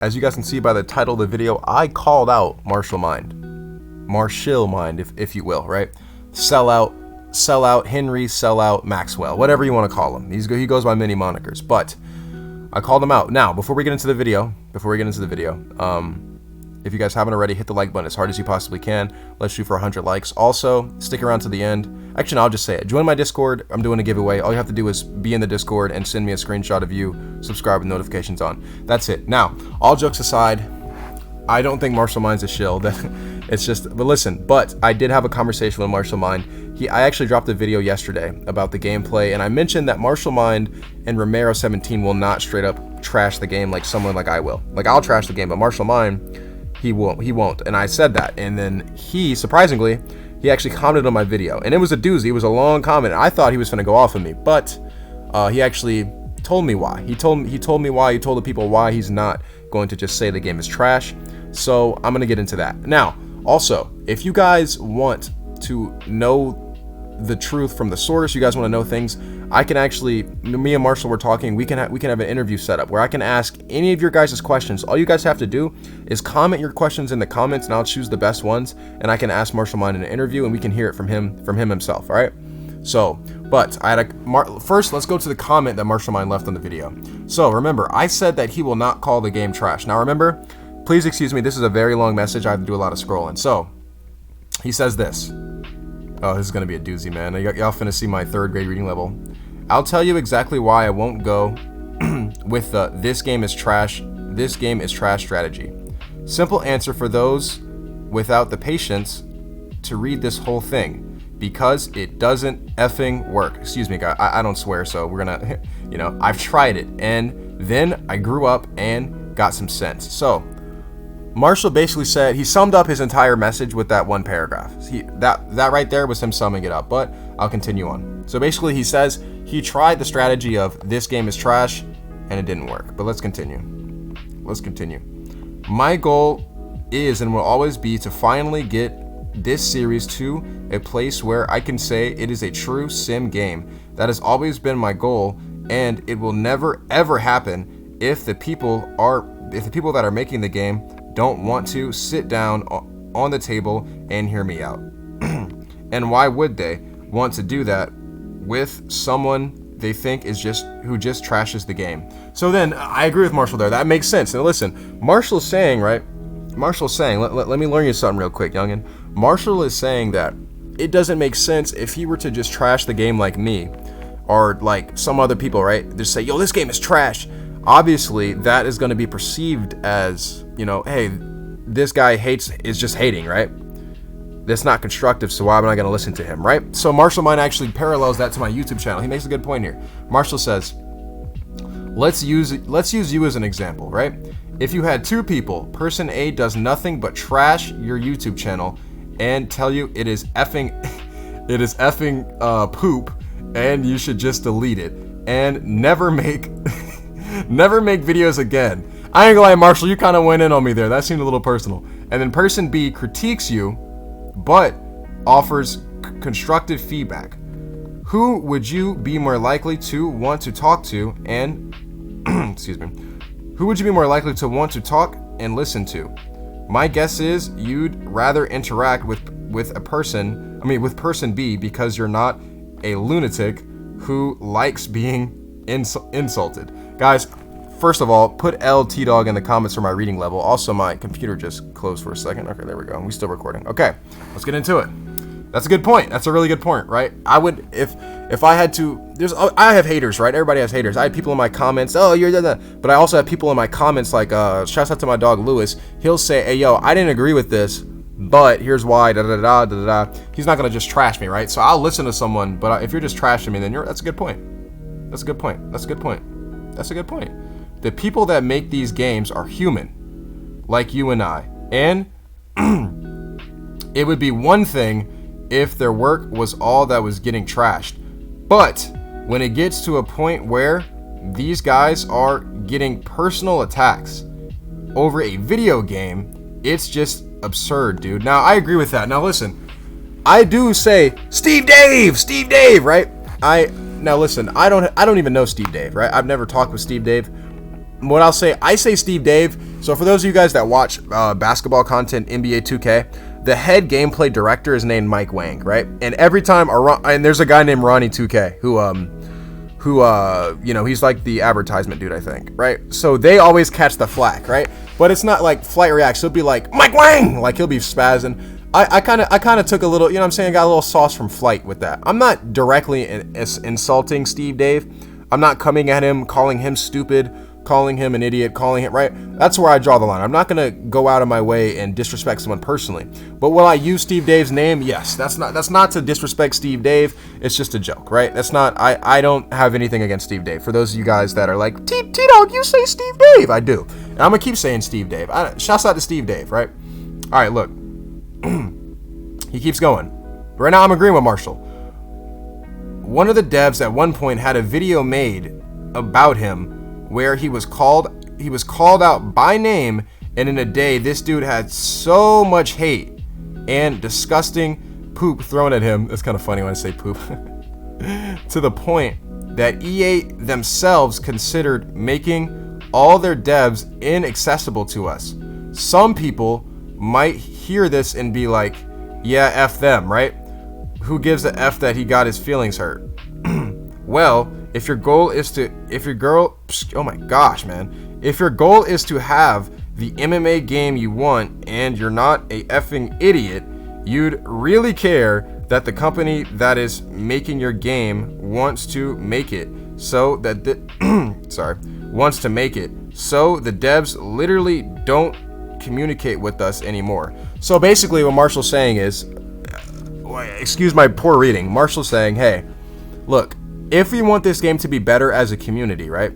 As you guys can see by the title of the video, I called out Marshall Mind, if you will, right? Sellout Henry, sellout Maxwell, whatever you want to call him. He goes by many monikers, but I called him out. Now, before we get into the video, if you guys haven't already, hit the like button as hard as you possibly can. Let's shoot for 100 likes. Also, stick around to the end. Actually, no, I'll just say it. Join my Discord. I'm doing a giveaway. All you have to do is be in the Discord and send me a screenshot of you subscribe with notifications on. That's it. Now, all jokes aside, I don't think Marshall Mind's a shill. It's just, but I did have a conversation with Marshall Mind. I actually dropped a video yesterday about the gameplay, and I mentioned that Marshall Mind and Romero 17 will not straight up trash the game like someone like I will. Like, I'll trash the game, but Marshall Mind, he won't. And I said that, and then surprisingly, he actually commented on my video, and it was a doozy. It was a long comment. I thought he was gonna go off on me, but he actually told me why. He told me why. He told the people why he's not going to just say the game is trash. So I'm gonna get into that now. Also, if you guys want to know the truth from the source, you guys want to know things, I can actually, me and Marshall were talking, we can have an interview set up where I can ask any of your guys' questions. All you guys have to do is comment your questions in the comments, and I'll choose the best ones, and I can ask Marshall Mind in an interview, and we can hear it from him himself. All right. So, but first, let's go to the comment that Marshall Mind left on the video. So remember, I said that he will not call the game trash. Now remember, please excuse me, this is a very long message. I have to do a lot of scrolling. So he says this. Oh, this is going to be a doozy, man. Y'all finna see my 3rd grade reading level. I'll tell you exactly why I won't go with the this game is trash strategy. Simple answer for those without the patience to read this whole thing. Because it doesn't effing work. Excuse me, guys. I don't swear, so we're gonna, I've tried it. And then I grew up and got some sense. So Marshall basically said, he summed up his entire message with that one paragraph. That right there was him summing it up, but I'll continue on. So basically he says he tried the strategy of this game is trash and it didn't work. But let's continue. My goal is and will always be to finally get this series to a place where I can say it is a true sim game. That has always been my goal, and it will never ever happen if the people that are making the game don't want to sit down on the table and hear me out. And why would they want to do that with someone they think is who just trashes the game? So then I agree with Marshall there. That makes sense. And listen, Marshall's saying, right? Let me learn you something real quick, youngin. Marshall is saying that it doesn't make sense if he were to just trash the game like me or like some other people, right? Just say, yo, this game is trash. Obviously, that is going to be perceived as, hey, this guy is just hating, right? That's not constructive, so why am I going to listen to him, right? So Marshall Mind actually parallels that to my YouTube channel. He makes a good point here. Marshall says, let's use you as an example, right? If you had 2 people, person A does nothing but trash your YouTube channel and tell you it is effing poop and you should just delete it and never make videos again. I ain't gonna lie, Marshall, you kind of went in on me there. That seemed a little personal. And then person B critiques you but offers constructive feedback. Who would you be more likely to want to talk to and excuse me. Who would you be more likely to want to talk and listen to? My guess is you'd rather interact with person B because you're not a lunatic who likes being insulted. Guys, first of all, put LT-Dog in the comments for my reading level. Also, my computer just closed for a second. Okay, there we go. We're still recording. Okay, let's get into it. That's a good point. That's a really good point, right? I would, if I had to, I have haters, right? Everybody has haters. I have people in my comments, oh, you're that. But I also have people in my comments like, shouts out to my dog, Lewis. He'll say, hey, yo, I didn't agree with this, but here's why, da-da-da. He's not going to just trash me, right? So I'll listen to someone, but if you're just trashing me, then that's a good point. That's a good point. The people that make these games are human, like you and I. And it would be one thing if their work was all that was getting trashed. But when it gets to a point where these guys are getting personal attacks over a video game, it's just absurd, dude. Now, I agree with that. Now, listen, I do say, Steve Dave, right? Now, listen, I don't even know Steve Dave, right? I've never talked with Steve Dave. what I'll say, I say Steve Dave. So for those of you guys that watch basketball content, NBA 2K, the head gameplay director is named Mike Wang, right? And every time, and there's a guy named Ronnie 2K who he's like the advertisement dude, I think, right? So they always catch the flack, right? But it's not like Flight Reacts. He'll be like, Mike Wang! Like, he'll be spazzing. I kind of took a little, you know what I'm saying? I got a little sauce from Flight with that. I'm not directly insulting Steve Dave. I'm not coming at him, calling him stupid, calling him an idiot, calling him, right? That's where I draw the line. I'm not going to go out of my way and disrespect someone personally. But will I use Steve Dave's name? Yes. That's not to disrespect Steve Dave. It's just a joke, right? That's not, I don't have anything against Steve Dave. For those of you guys that are like, T-Dog, you say Steve Dave. I do. And I'm going to keep saying Steve Dave. Shouts out to Steve Dave, right? All right, look. He keeps going. Right now I'm agreeing with Marshall. One of the devs at one point had a video made about him where he was called out by name, and in a day this dude had so much hate and disgusting poop thrown at him. It's kind of funny when I say poop. To the point that EA themselves considered making all their devs inaccessible to us. Some people might hear this and be like, yeah, F them, right? Who gives a F that he got his feelings hurt? Well, if your goal is to have the MMA game you want and you're not a effing idiot, you'd really care that the company that is making your game wants to make it so that the devs literally don't communicate with us anymore. So basically what Marshall's saying is, excuse my poor reading, Marshall's saying, hey, look, if we want this game to be better as a community, right,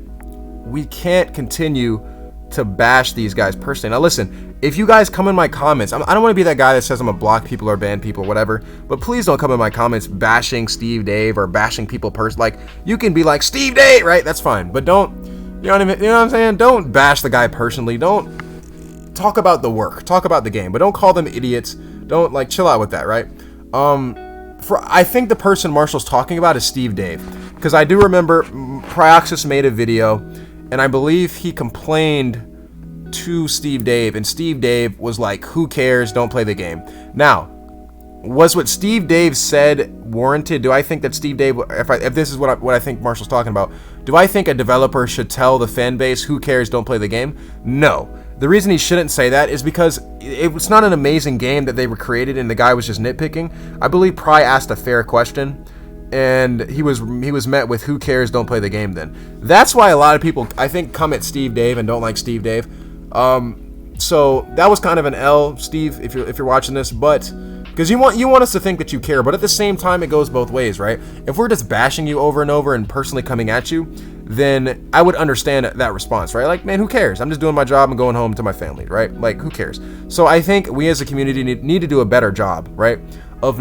we can't continue to bash these guys personally. Now listen, if you guys come in my comments, I don't want to be that guy that says I'm gonna block people or ban people or whatever, but please don't come in my comments bashing Steve Dave or bashing people personally. Like, you can be like, Steve Dave, right? That's fine, but don't, you know what I'm saying? Don't bash the guy personally. Don't talk about the work, talk about the game, but don't call them idiots. Don't, like, chill out with that, right? I think the person Marshall's talking about is Steve Dave, because I do remember Prioxis made a video, and I believe he complained to Steve Dave, and Steve Dave was like, who cares, don't play the game. Now, was what Steve Dave said warranted? Do I think that Steve Dave, if this is what I think Marshall's talking about, do I think a developer should tell the fan base, who cares, don't play the game? No. The reason he shouldn't say that is because it's not an amazing game that they were created and the guy was just nitpicking. I believe Pry asked a fair question, and he was met with, who cares, don't play the game then. That's why a lot of people, I think, come at Steve Dave and don't like Steve Dave. So that was kind of an L, Steve, if you're watching this, but because you want us to think that you care, but at the same time it goes both ways, right? If we're just bashing you over and over and personally coming at you, then I would understand that response, right? Like, man, who cares? I'm just doing my job and going home to my family, right? Like, who cares? So I think we as a community need to do a better job, right? Of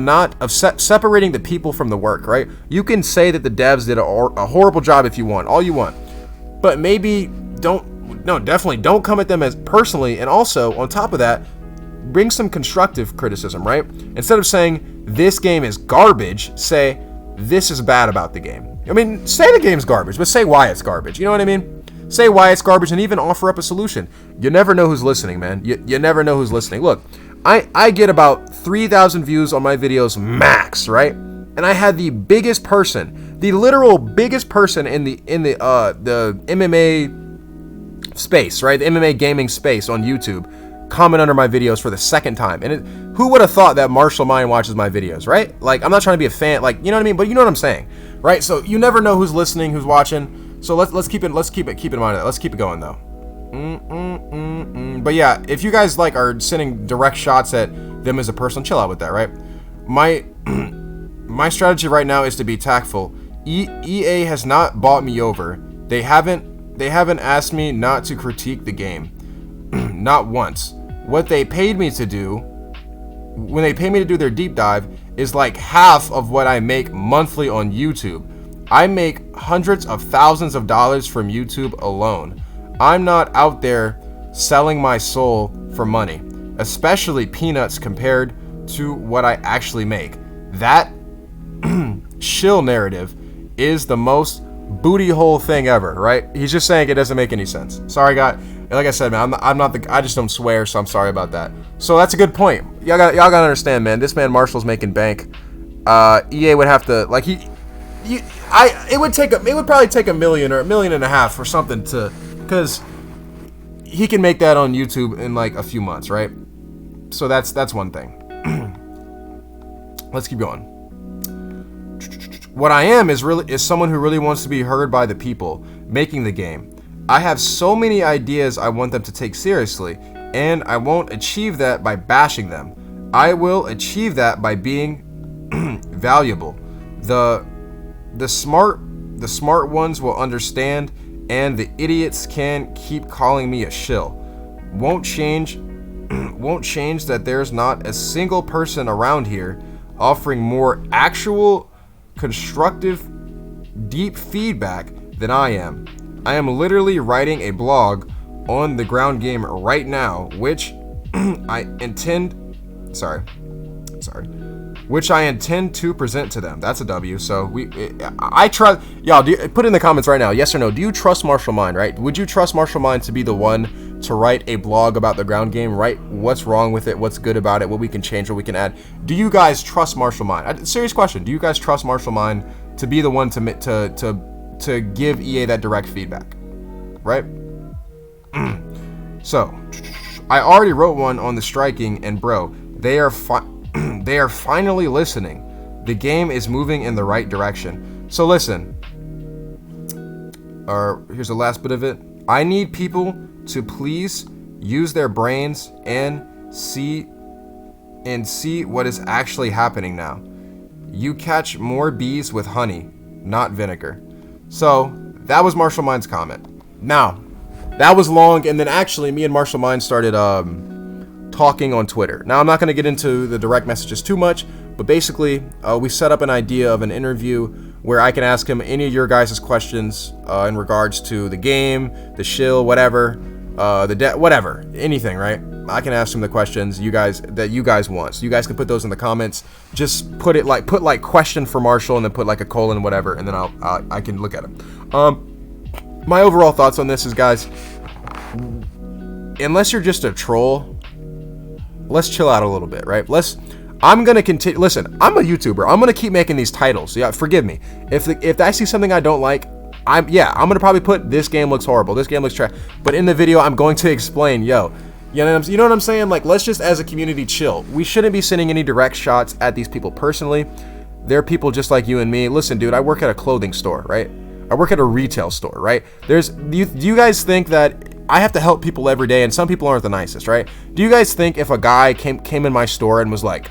separating the people from the work, right? You can say that the devs did a horrible job if you want, all you want, but maybe definitely don't come at them as personally, and also on top of that, bring some constructive criticism, right? Instead of saying this game is garbage, say this is bad about the game. I mean, say the game's garbage, but say why it's garbage. You know what I mean? Say why it's garbage and even offer up a solution. You never know who's listening, man. You never know who's listening. Look, I get about 3,000 views on my videos max, right? And I had the biggest person, the literal biggest person in the MMA space, right? The MMA gaming space on YouTube, comment under my videos for the second time. And who would have thought that Marshall Mine watches my videos, right? Like, I'm not trying to be a fan, like, you know what I mean? But you know what I'm saying, right? So you never know who's listening, who's watching. So let's keep in mind of that. Let's keep it going though. But yeah, if you guys like are sending direct shots at them as a person, chill out with that, right? My strategy right now is to be tactful. EA has not bought me over. They haven't asked me not to critique the game. Not once. What they paid me to do, when they pay me to do their deep dive, is like half of what I make monthly on YouTube. I make hundreds of thousands of dollars from YouTube alone. I'm not out there selling my soul for money, especially peanuts compared to what I actually make. That Shill narrative is the most booty hole thing ever, right? He's just saying it doesn't make any sense. Sorry, guy. Like I said, man, I just don't swear, so I'm sorry about that. So that's a good point. Y'all gotta understand, man. This man Marshall's making bank. EA would have to, like, it would probably take $1 million or $1.5 million or something to, because he can make that on YouTube in like a few months, right? So that's one thing. Let's keep going. What I am is someone who really wants to be heard by the people making the game. I have so many ideas I want them to take seriously, and I won't achieve that by bashing them. I will achieve that by being valuable. The smart ones will understand, and the idiots can keep calling me a shill. Won't change that there's not a single person around here offering more actual constructive deep feedback than I am. I am literally writing a blog on the ground game right now, which I intend to present to them. That's a W. So I trust y'all. Put in the comments right now, yes or no. Do you trust Marshall Mind? Right? Would you trust Marshall Mind to be the one to write a blog about the ground game? Right? What's wrong with it? What's good about it? What we can change? What we can add? Do you guys trust Marshall Mind? Serious question. Do you guys trust Marshall Mind to be the one to give EA that direct feedback? Right? So I already wrote one on the striking, and bro, they are finally listening. The game is moving in the right direction. So listen, here's the last bit of it. I need people to please use their brains and see what is actually happening now. You catch more bees with honey, not vinegar. So that was Marshall Mind's comment. Now, that was long, and then actually me and Marshall Mind started talking on Twitter. Now, I'm not going to get into the direct messages too much, but basically we set up an idea of an interview where I can ask him any of your guys' questions in regards to the game, the shill, whatever, whatever, anything, right? I can ask him the questions you guys want. So you guys can put those in the comments. Just put question for Marshall and then put like a colon, whatever, and then I can look at them. My overall thoughts on this is, guys, unless you're just a troll, let's chill out a little bit, right? I'm gonna continue. Listen, I'm a YouTuber. I'm gonna keep making these titles. Yeah, forgive me if I see something I don't like. I'm gonna probably put this game looks horrible. This game looks trash. But in the video, I'm going to explain, you know what I'm saying? Like, let's just as a community chill. We shouldn't be sending any direct shots at these people personally. They're people just like you and me. Listen, dude, I work at a clothing store, right? I work at a retail store, right? Do you guys think that I have to help people every day, and some people aren't the nicest, right? Do you guys think if a guy came in my store and was like,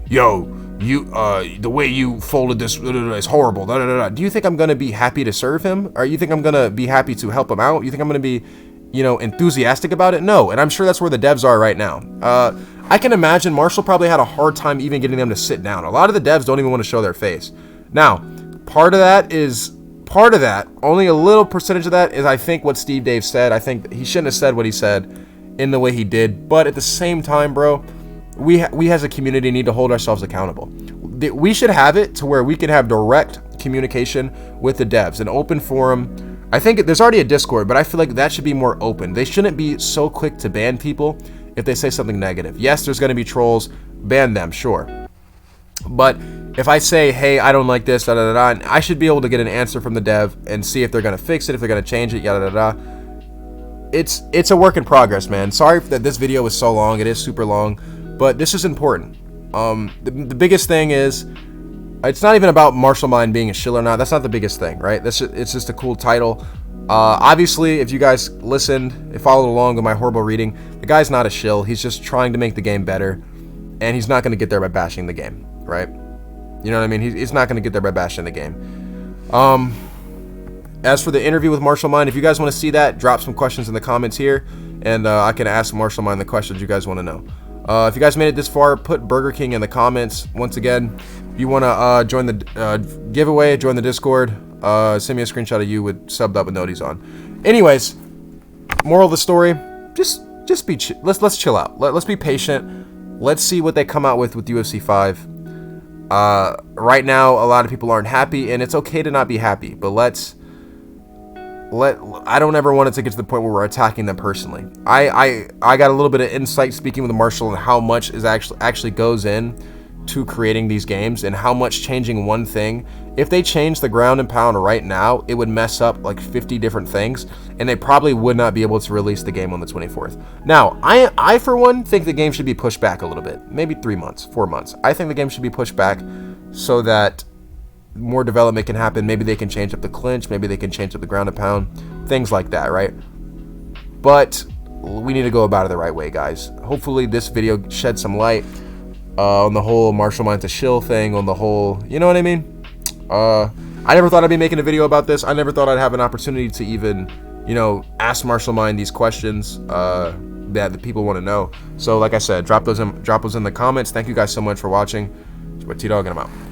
yo, the way you folded this is horrible, do you think I'm gonna be happy to serve him? Or you think I'm gonna be happy to help him out? You think I'm gonna be, enthusiastic about it? No, and I'm sure that's where the devs are right now. I can imagine Marshall probably had a hard time even getting them to sit down. A lot of the devs don't even want to show their face. Now, part of that, only a little percentage of that is, I think, what Steve Dave said. I think he shouldn't have said what he said in the way he did. But at the same time, bro, we as a community need to hold ourselves accountable. We should have it to where we can have direct communication with the devs, an open forum. I think there's already a Discord, but I feel like that should be more open. They shouldn't be so quick to ban people if they say something negative. Yes, there's going to be trolls. Ban them, sure. But if I say, hey, I don't like this, and I should be able to get an answer from the dev and see if they're going to fix it, if they're going to change it, It's a work in progress, man. Sorry that this video is so long. It is super long, but this is important. The biggest thing is, it's not even about Marshall Mind being a shill or not. That's not the biggest thing, right? It's just a cool title. Obviously, if you guys listened and followed along with my horrible reading, the guy's not a shill. He's just trying to make the game better, and he's not going to get there by bashing the game, right? You know what I mean? He's not going to get there by bashing the game. As for the interview with Marshall Mind, if you guys want to see that, drop some questions in the comments here, and I can ask Marshall Mind the questions you guys want to know. If you guys made it this far, put Burger King in the comments. Once again, if you want to join the giveaway, join the Discord, send me a screenshot of you with subbed up with noties on. Anyways, moral of the story, just be let's chill out. Let's be patient. Let's see what they come out with UFC 5. Right now, a lot of people aren't happy, and it's okay to not be happy, but let's I don't ever want it to get to the point where we're attacking them personally. I got a little bit of insight speaking with Marshall and how much is actually goes in to creating these games, and how much changing one thing. If they change the ground and pound right now, it would mess up like 50 different things, and they probably would not be able to release the game on the 24th. Now, I for one think the game should be pushed back a little bit, maybe 3 months, 4 months. I think the game should be pushed back so that more development can happen. Maybe they can change up the clinch, maybe they can change up the ground and pound, things like that, right? But we need to go about it the right way, guys. Hopefully this video shed some light on the whole Marshall Mind to Shill thing, on the whole, you know what I mean? I never thought I'd be making a video about this. I never thought I'd have an opportunity to even, you know, ask Marshall Mind these questions that the people want to know. So like I said, drop those in the comments. Thank you guys so much for watching. It's T-Dog, and I'm out.